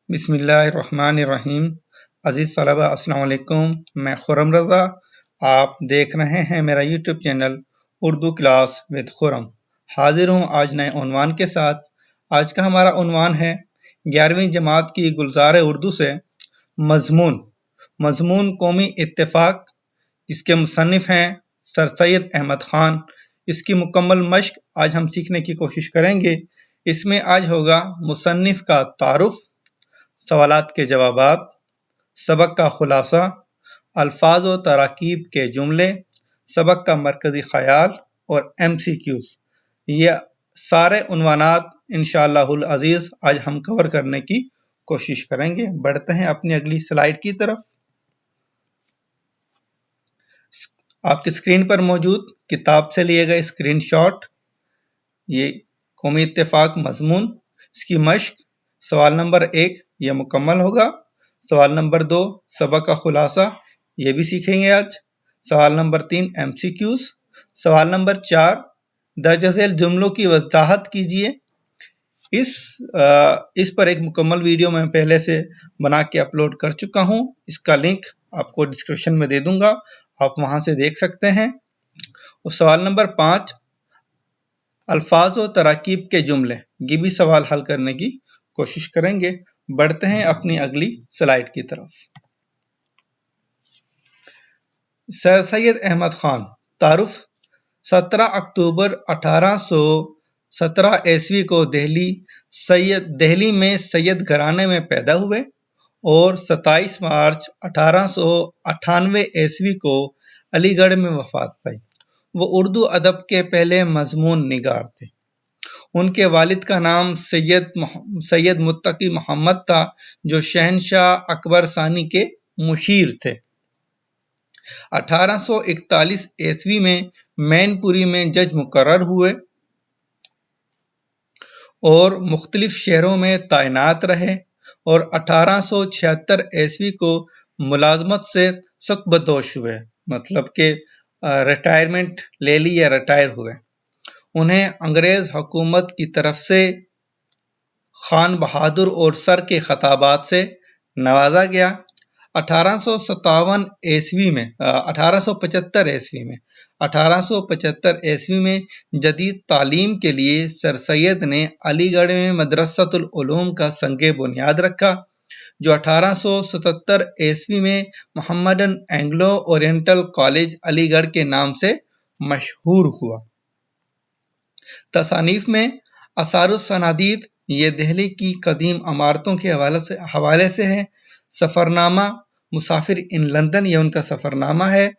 بسم اللہ الرحمن الرحیم۔ عزیز طلبہ السلام علیکم، میں خرم رضا، آپ دیکھ رہے ہیں میرا YouTube channel Urdu class with Khurram. حاضر ہوں آج نئے عنوان کے ساتھ۔ آج کا ہمارا عنوان ہے 11ویں جماعت کی گلزار اردو سے مضمون قومی اتفاق، جس کے مصنف ہیں سر سید احمد خان۔ اس کی مکمل مشق آج ہم سیکھنے کی کوشش کریں گے۔ اس میں آج ہوگا مصنف کا تعارف، سوالات کے جوابات، سبق کا خلاصہ، الفاظ و تراکیب کے جملے، سبق کا مرکزی خیال اور MCQs۔ یہ سارے عنوانات انشاءاللہ العزیز آج ہم کور کرنے کی کوشش کریں گے۔ بڑھتے ہیں اپنی اگلی سلائیڈ کی طرف۔ آپ کی اسکرین پر موجود کتاب سے لیے گئے اسکرین شاٹ، یہ قومی اتفاق مضمون، اس کی مشق سوال نمبر 1 یہ مکمل ہوگا، سوال نمبر 2 سبق کا خلاصہ یہ بھی سیکھیں گے آج، سوال نمبر 3 MCQs، سوال نمبر 4 درج ذیل جملوں کی وضاحت کیجیے۔ اس پر ایک مکمل ویڈیو میں پہلے سے بنا کے اپلوڈ کر چکا ہوں، اس کا لنک آپ کو ڈسکرپشن میں دے دوں گا، آپ وہاں سے دیکھ سکتے ہیں۔ اور سوال نمبر 5 الفاظ و تراکیب کے جملے، یہ بھی سوال حل کرنے کی کوشش کریں گے۔ بڑھتے ہیں اپنی اگلی سلائیڈ کی طرف۔ سر سید احمد خان، تعارف۔ 17 اکتوبر 1817 عیسوی کو دہلی میں سید گھرانے میں پیدا ہوئے اور 27 مارچ 1898 عیسوی کو علی گڑھ میں وفات پائی۔ وہ اردو ادب کے پہلے مضمون نگار تھے۔ ان کے والد کا نام سید متقی محمد تھا، جو شہنشاہ اکبر ثانی کے مشیر تھے۔ 1841 عیسوی میں مین پوری میں جج مقرر ہوئے اور مختلف شہروں میں تعینات رہے اور 1876 عیسوی کو ملازمت سے سکبدوش ہوئے، مطلب کہ ریٹائرمنٹ لے لی یا ریٹائر ہوئے۔ انہیں انگریز حکومت کی طرف سے خان بہادر اور سر کے خطابات سے نوازا گیا۔ 1875 عیسوی میں جدید تعلیم کے لیے سر سید نے علی گڑھ میں مدرسۃ العلوم کا سنگ بنیاد رکھا، جو 1877 عیسوی میں محمدن اینگلو اورینٹل کالج علی گڑھ کے نام سے مشہور ہوا۔ تصانیف میں آثار الصنادید، یہ دہلی کی قدیم عمارتوں کے حوالے سے ہے۔ سفرنامہ مسافر ان لندن، یہ ان کا سفرنامہ ہے۔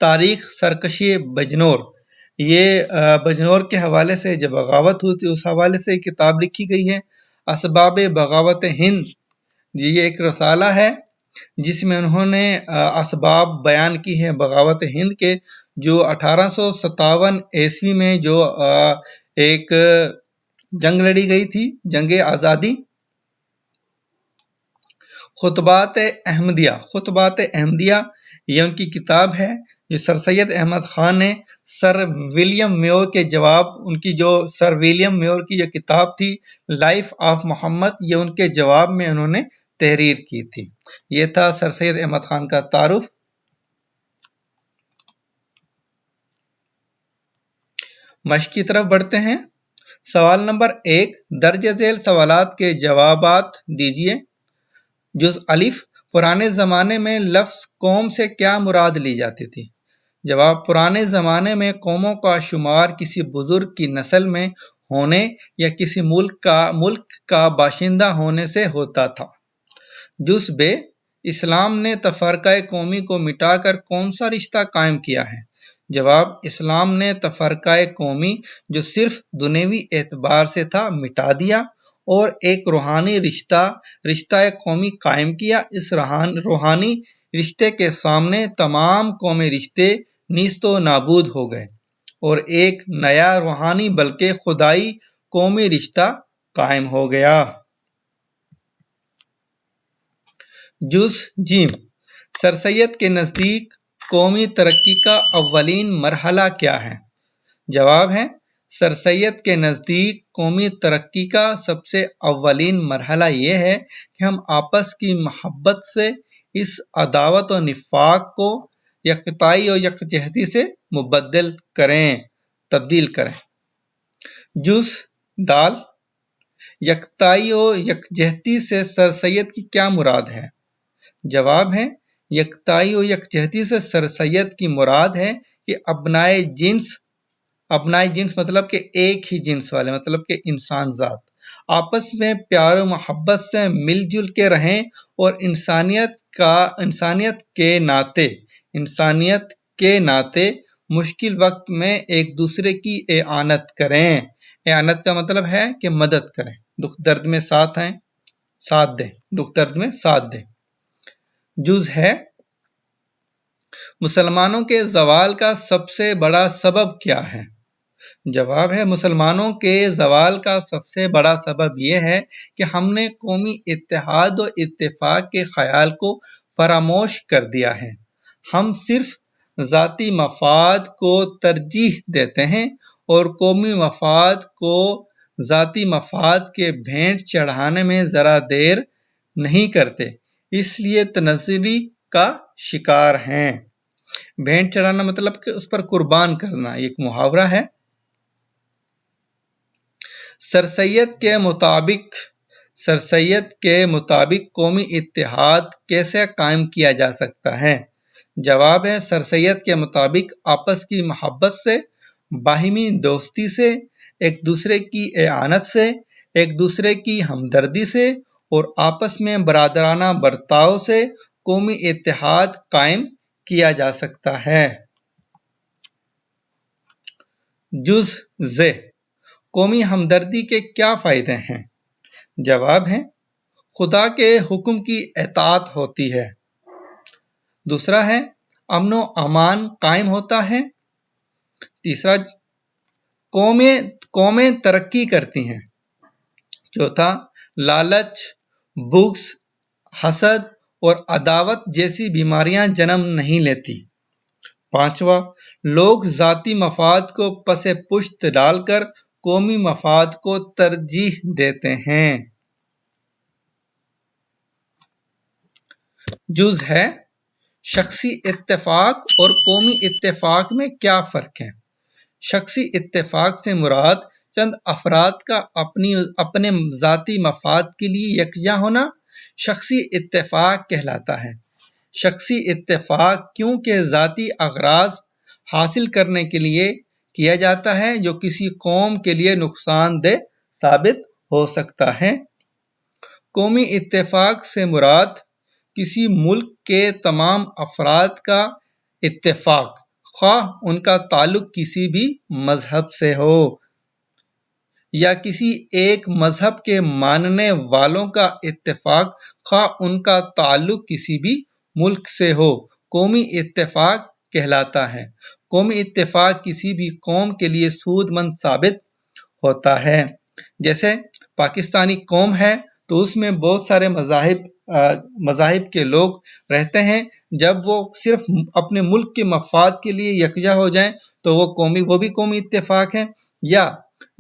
تاریخ سرکشی بجنور، یہ بجنور کے حوالے سے جب بغاوت ہوئی تھی اس حوالے سے کتاب لکھی گئی ہے۔ اسباب بغاوت ہند، یہ ایک رسالہ ہے جس میں انہوں نے اسباب بیان کی ہیں بغاوت ہند کے، جو 1857 عیسوی میں جو ایک جنگ لڑی گئی تھی، جنگ آزادی۔ خطبات احمدیہ، یہ ان کی کتاب ہے جو سر سید احمد خان نے سر ولیم میور کے جواب، ان کی جو سر ولیم میور کی جو کتاب تھی لائف آف محمد، یہ ان کے جواب میں انہوں نے تحریر کی تھی۔ یہ تھا سر سید احمد خان کا تعارف۔ مشق کی طرف بڑھتے ہیں۔ سوال نمبر 1 درج ذیل سوالات کے جوابات دیجیے۔ جز الف، پرانے زمانے میں لفظ قوم سے کیا مراد لی جاتی تھی؟ جواب، پرانے زمانے میں قوموں کا شمار کسی بزرگ کی نسل میں ہونے یا کسی ملک کا باشندہ ہونے سے ہوتا تھا۔ جز ب، اسلام نے تفرقہ قومی کو مٹا کر کون سا رشتہ قائم کیا ہے؟ جواب، اسلام نے تفرقہ قومی جو صرف دنیوی اعتبار سے تھا مٹا دیا اور ایک روحانی رشتہ قومی قائم کیا۔ اس روحانی رشتے کے سامنے تمام قومی رشتے نیست و نابود ہو گئے اور ایک نیا روحانی بلکہ خدائی قومی رشتہ قائم ہو گیا۔ جز ج، سر سید کے نزدیک قومی ترقی کا اولین مرحلہ کیا ہے؟ جواب ہے، سر سید کے نزدیک قومی ترقی کا سب سے اولین مرحلہ یہ ہے کہ ہم آپس کی محبت سے اس عداوت و نفاق کو یکتائی و یکجہتی سے تبدیل کریں۔ جز دال، یکتائی و یکجہتی سے سر سید کی کیا مراد ہے؟ جواب ہے، یکتائی و یکجہتی سے سر سید کی مراد ہے کہ ابنائے جنس مطلب کہ ایک ہی جنس والے، مطلب کہ انسان ذات آپس میں پیار و محبت سے مل جل کے رہیں اور انسانیت کے ناطے مشکل وقت میں ایک دوسرے کی اعانت کریں۔ اعانت کا مطلب ہے کہ مدد کریں، دکھ درد میں ساتھ دیں۔ جز ہے، مسلمانوں کے زوال کا سب سے بڑا سبب کیا ہے؟ جواب ہے، مسلمانوں کے زوال کا سب سے بڑا سبب یہ ہے کہ ہم نے قومی اتحاد و اتفاق کے خیال کو فراموش کر دیا ہے۔ ہم صرف ذاتی مفاد کو ترجیح دیتے ہیں اور قومی مفاد کو ذاتی مفاد کے بھینٹ چڑھانے میں ذرا دیر نہیں کرتے، اس لیے تنزلی کا شکار ہیں۔ بھینٹ چڑھانا مطلب کہ اس پر قربان کرنا، ایک محاورہ ہے۔ سر سید کے مطابق قومی اتحاد کیسے قائم کیا جا سکتا ہے؟ جواب ہے، سر سید کے مطابق آپس کی محبت سے، باہمی دوستی سے، ایک دوسرے کی اعانت سے، ایک دوسرے کی ہمدردی سے اور آپس میں برادرانہ برتاؤ سے قومی اتحاد قائم کیا جا سکتا ہے۔ جز ذ، قومی ہمدردی کے کیا فائدے ہیں؟ جواب ہے، خدا کے حکم کی اطاعت ہوتی ہے۔ دوسرا ہے، امن و امان قائم ہوتا ہے۔ تیسرا، قومیں ترقی کرتی ہیں۔ چوتھا، لالچ، بغض، حسد اور عداوت جیسی بیماریاں جنم نہیں لیتی۔ پانچواں، لوگ ذاتی مفاد کو پس پشت ڈال کر قومی مفاد کو ترجیح دیتے ہیں۔ جز ہے، شخصی اتفاق اور قومی اتفاق میں کیا فرق ہے؟ شخصی اتفاق سے مراد چند افراد کا اپنے ذاتی مفاد کے لیے یکجا ہونا شخصی اتفاق کہلاتا ہے۔ شخصی اتفاق کیونکہ ذاتی اغراض حاصل کرنے کے لیے کیا جاتا ہے جو کسی قوم کے لیے نقصان دہ ثابت ہو سکتا ہے۔ قومی اتفاق سے مراد کسی ملک کے تمام افراد کا اتفاق، خواہ ان کا تعلق کسی بھی مذہب سے ہو یا کسی ایک مذہب کے ماننے والوں کا اتفاق، خواہ ان کا تعلق کسی بھی ملک سے ہو، قومی اتفاق کہلاتا ہے۔ قومی اتفاق کسی بھی قوم کے لیے سود مند ثابت ہوتا ہے۔ جیسے پاکستانی قوم ہے تو اس میں بہت سارے مذاہب کے لوگ رہتے ہیں، جب وہ صرف اپنے ملک کے مفاد کے لیے یکجا ہو جائیں تو وہ بھی قومی اتفاق ہے۔ یا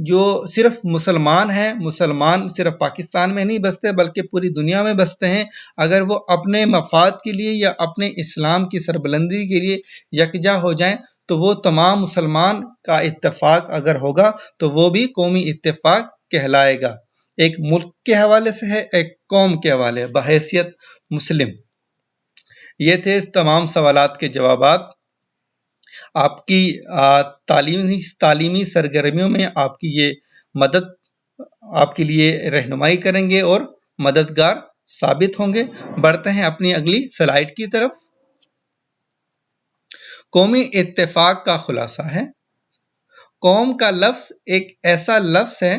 جو صرف مسلمان ہیں، مسلمان صرف پاکستان میں نہیں بستے بلکہ پوری دنیا میں بستے ہیں، اگر وہ اپنے مفاد کے لیے یا اپنے اسلام کی سربلندی کے لیے یکجا ہو جائیں تو وہ تمام مسلمان کا اتفاق اگر ہوگا تو وہ بھی قومی اتفاق کہلائے گا۔ ایک ملک کے حوالے سے ہے، ایک قوم کے حوالے بحیثیت مسلم۔ یہ تھے تمام سوالات کے جوابات۔ آپ کی تعلیمی سرگرمیوں میں آپ کی یہ مدد آپ کے لیے رہنمائی کریں گے اور مددگار ثابت ہوں گے۔ بڑھتے ہیں اپنی اگلی سلائیڈ کی طرف۔ قومی اتفاق کا خلاصہ ہے، قوم کا لفظ ایک ایسا لفظ ہے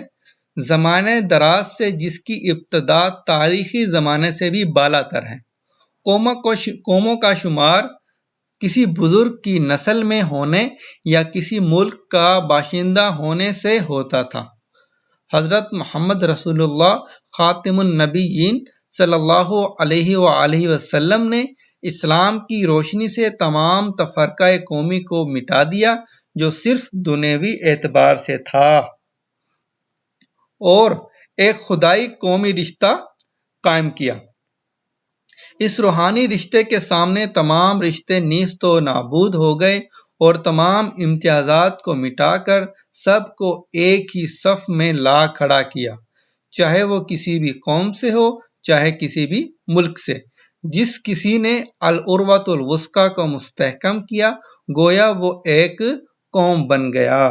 زمانے دراز سے جس کی ابتدا تاریخی زمانے سے بھی بالا تر ہے۔ قوموں کا شمار کسی بزرگ کی نسل میں ہونے یا کسی ملک کا باشندہ ہونے سے ہوتا تھا۔ حضرت محمد رسول اللہ خاتم النبیین صلی اللہ علیہ وآلہ وسلم نے اسلام کی روشنی سے تمام تفرقہ قومی کو مٹا دیا جو صرف دنیوی اعتبار سے تھا، اور ایک خدائی قومی رشتہ قائم کیا۔ اس روحانی رشتے کے سامنے تمام رشتے نیست و نابود ہو گئے اور تمام امتیازات کو مٹا کر سب کو ایک ہی صف میں لا کھڑا کیا، چاہے وہ کسی بھی قوم سے ہو، چاہے کسی بھی ملک سے۔ جس کسی نے العروۃ الوثقی کو مستحکم کیا، گویا وہ ایک قوم بن گیا۔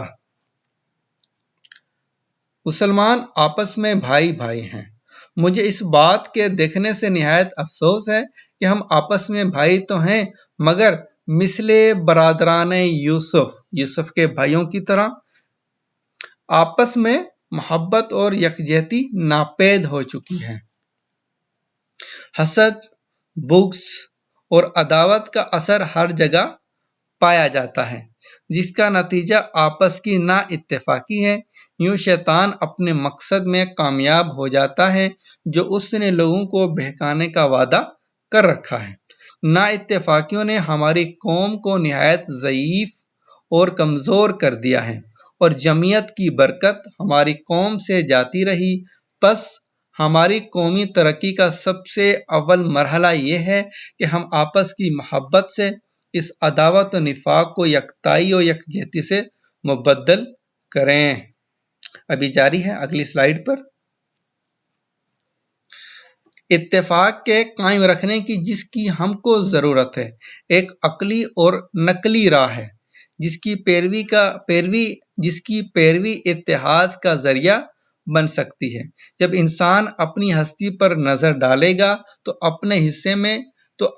مسلمان آپس میں بھائی بھائی ہیں۔ مجھے اس بات کے دیکھنے سے نہایت افسوس ہے کہ ہم آپس میں بھائی تو ہیں، مگر مثل برادران یوسف کے بھائیوں کی طرح آپس میں محبت اور یکجہتی ناپید ہو چکی ہے۔ حسد، بغض اور عداوت کا اثر ہر جگہ پایا جاتا ہے، جس کا نتیجہ آپس کی نا اتفاقی ہے۔ یوں شیطان اپنے مقصد میں کامیاب ہو جاتا ہے جو اس نے لوگوں کو بہکانے کا وعدہ کر رکھا ہے۔ نا اتفاقیوں نے ہماری قوم کو نہایت ضعیف اور کمزور کر دیا ہے، اور جمعیت کی برکت ہماری قوم سے جاتی رہی۔ پس ہماری قومی ترقی کا سب سے اول مرحلہ یہ ہے کہ ہم آپس کی محبت سے اس عداوت و نفاق کو یکتائی و یکجہتی سے مبدل کریں۔ ابھی جاری ہے اگلی سلائیڈ پر۔ اتفاق کے قائم رکھنے کی جس کی ہم کو ضرورت ہے، ایک عقلی اور نقلی راہ ہے جس کی پیروی اتحاد کا ذریعہ بن سکتی ہے۔ جب انسان اپنی ہستی پر نظر ڈالے گا تو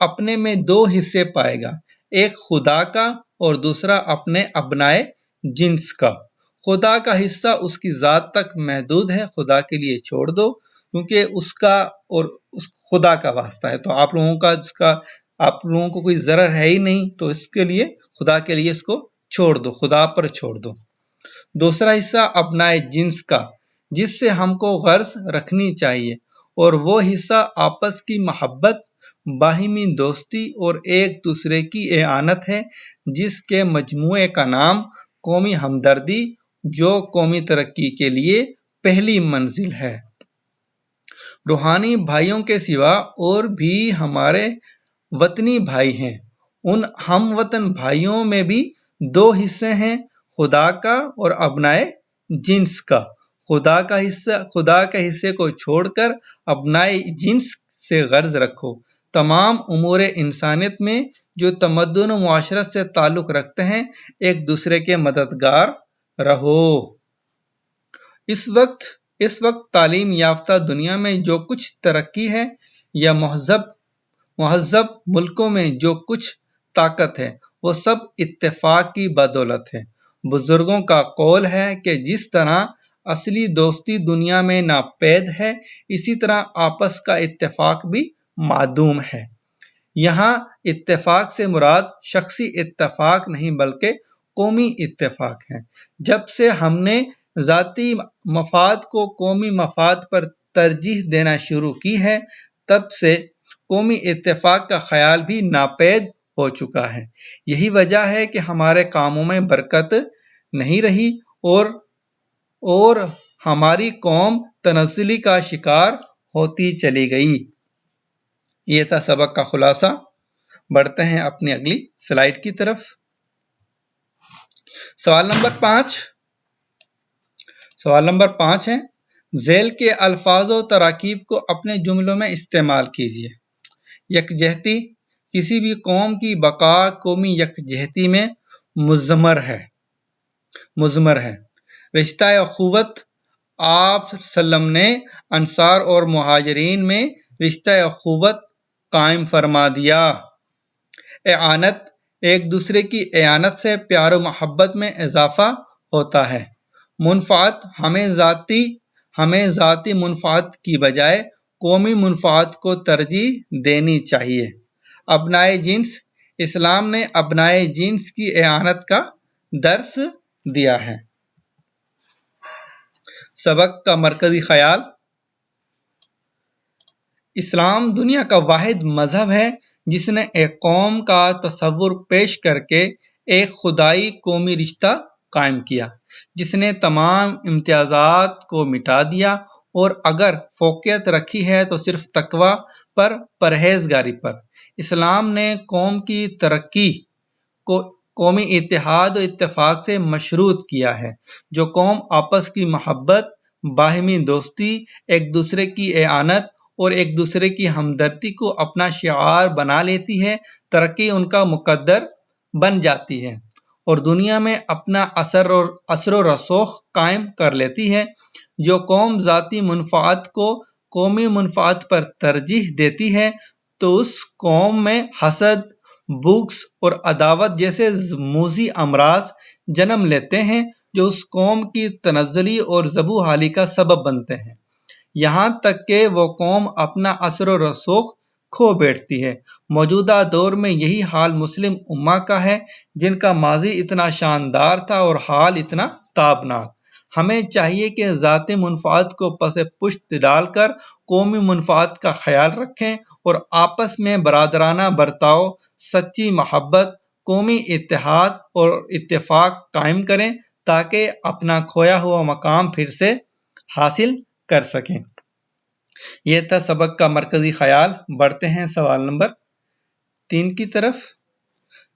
اپنے میں دو حصے پائے گا، ایک خدا کا اور دوسرا اپنے ابنائے جنس کا۔ خدا کا حصہ اس کی ذات تک محدود ہے، خدا کے لیے چھوڑ دو، کیونکہ اس کا اور اس خدا کا واسطہ ہے، تو آپ لوگوں کو کوئی ضرر ہے ہی نہیں، تو اس کے لیے خدا کے لیے اس کو چھوڑ دو، خدا پر چھوڑ دو۔ دوسرا حصہ ابنائے جنس کا، جس سے ہم کو غرض رکھنی چاہیے، اور وہ حصہ آپس کی محبت، باہمی دوستی اور ایک دوسرے کی اعانت ہے، جس کے مجموعے کا نام قومی ہمدردی، جو قومی ترقی کے لیے پہلی منزل ہے۔ روحانی بھائیوں کے سوا اور بھی ہمارے وطنی بھائی ہیں۔ ان ہم وطن بھائیوں میں بھی دو حصے ہیں، خدا کا اور ابنائے جنس کا۔ خدا کے حصے کو چھوڑ کر ابنائے جنس سے غرض رکھو۔ تمام امور انسانیت میں جو تمدن و معاشرت سے تعلق رکھتے ہیں، ایک دوسرے کے مددگار رہو۔ اس وقت تعلیم یافتہ دنیا میں جو کچھ ترقی ہے، یا مہذب ملکوں میں جو کچھ طاقت ہے، وہ سب اتفاق کی بدولت ہے۔ بزرگوں کا قول ہے کہ جس طرح اصلی دوستی دنیا میں ناپید ہے، اسی طرح آپس کا اتفاق بھی معدوم ہے۔ یہاں اتفاق سے مراد شخصی اتفاق نہیں بلکہ قومی اتفاق ہے۔ جب سے ہم نے ذاتی مفاد کو قومی مفاد پر ترجیح دینا شروع کی ہے، تب سے قومی اتفاق کا خیال بھی ناپید ہو چکا ہے۔ یہی وجہ ہے کہ ہمارے کاموں میں برکت نہیں رہی اور ہماری قوم تنزلی کا شکار ہوتی چلی گئی۔ یہ تھا سبق کا خلاصہ۔ بڑھتے ہیں اپنی اگلی سلائیڈ کی طرف۔ سوال نمبر 5 ہے، ذیل کے الفاظ و تراکیب کو اپنے جملوں میں استعمال کیجیے۔ یکجہتی، کسی بھی قوم کی بقا قومی یکجہتی میں مضمر ہے۔ رشتہ اخوت، آپ صلی اللہ علیہ وسلم نے انصار اور مہاجرین میں رشتہ اخوت قائم فرما دیا۔ اعانت، ایک دوسرے کی اعانت سے پیار و محبت میں اضافہ ہوتا ہے۔ منفعت، ہمیں ذاتی منفعت کی بجائے قومی منفعت کو ترجیح دینی چاہیے۔ ابنائے جنس، اسلام نے ابنائے جنس کی اعانت کا درس دیا ہے۔ سبق کا مرکزی خیال، اسلام دنیا کا واحد مذہب ہے جس نے ایک قوم کا تصور پیش کر کے ایک خدائی قومی رشتہ قائم کیا جس نے تمام امتیازات کو مٹا دیا اور اگر فوقیت رکھی ہے تو صرف تقوی پر، پرہیزگاری پر۔ اسلام نے قوم کی ترقی کو قومی اتحاد و اتفاق سے مشروط کیا ہے۔ جو قوم آپس کی محبت، باہمی دوستی، ایک دوسرے کی اعانت اور ایک دوسرے کی ہمدردی کو اپنا شعار بنا لیتی ہے، ترقی ان کا مقدر بن جاتی ہے اور دنیا میں اپنا اثر و رسوخ قائم کر لیتی ہے۔ جو قوم ذاتی منفعت کو قومی منفعت پر ترجیح دیتی ہے تو اس قوم میں حسد، بغض اور عداوت جیسے موذی امراض جنم لیتے ہیں جو اس قوم کی تنزلی اور زبوں حالی کا سبب بنتے ہیں، یہاں تک کہ وہ قوم اپنا اثر و رسوخ کھو بیٹھتی ہے۔ موجودہ دور میں یہی حال مسلم امہ کا ہے جن کا ماضی اتنا شاندار تھا اور حال اتنا تابناک۔ ہمیں چاہیے کہ ذاتی منفعت کو پس پشت ڈال کر قومی منفعت کا خیال رکھیں اور آپس میں برادرانہ برتاؤ، سچی محبت، قومی اتحاد اور اتفاق قائم کریں تاکہ اپنا کھویا ہوا مقام پھر سے حاصل کر سکیں۔ یہ تھا سبق کا مرکزی خیال۔ بڑھتے ہیں سوال نمبر 3 کی طرف۔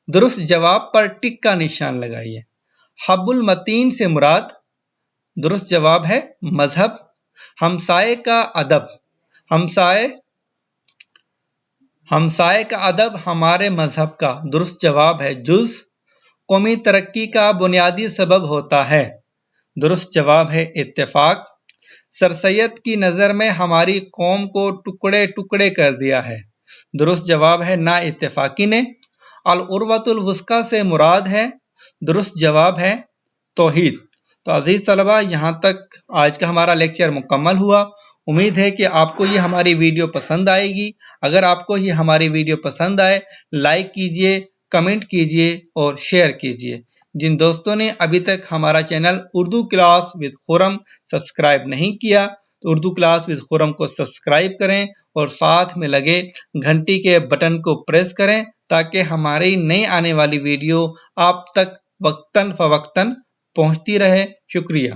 درست جواب پر ٹک کا نشان لگائیے۔ حب المتین سے مراد درست جواب ہے مذہب۔ ہمسائے کا ادب، ہمسائے کا ادب ہمارے مذہب کا درست جواب ہے جز۔ قومی ترقی کا بنیادی سبب ہوتا ہے، درست جواب ہے اتفاق۔ سر سید کی نظر میں ہماری قوم کو ٹکڑے ٹکڑے کر دیا ہے، درست جواب ہے نا اتفاقی نے۔ العروۃ الوثقی سے مراد ہے، درست جواب ہے توحید۔ تو عزیز طلبہ، یہاں تک آج کا ہمارا لیکچر مکمل ہوا۔ امید ہے کہ آپ کو یہ ہماری ویڈیو پسند آئے گی۔ اگر آپ کو یہ ہماری ویڈیو پسند آئے، لائک کیجئے، کمنٹ کیجئے اور شیئر کیجئے۔ جن دوستوں نے ابھی تک ہمارا channel Urdu class with Khurram subscribe نہیں کیا تو اردو کلاس وتھ خرم کو سبسکرائب کریں اور ساتھ میں لگے گھنٹی کے بٹن کو پریس کریں تاکہ ہماری نئی آنے والی ویڈیو آپ تک وقتاً فوقتاً پہنچتی رہے۔ شکریہ۔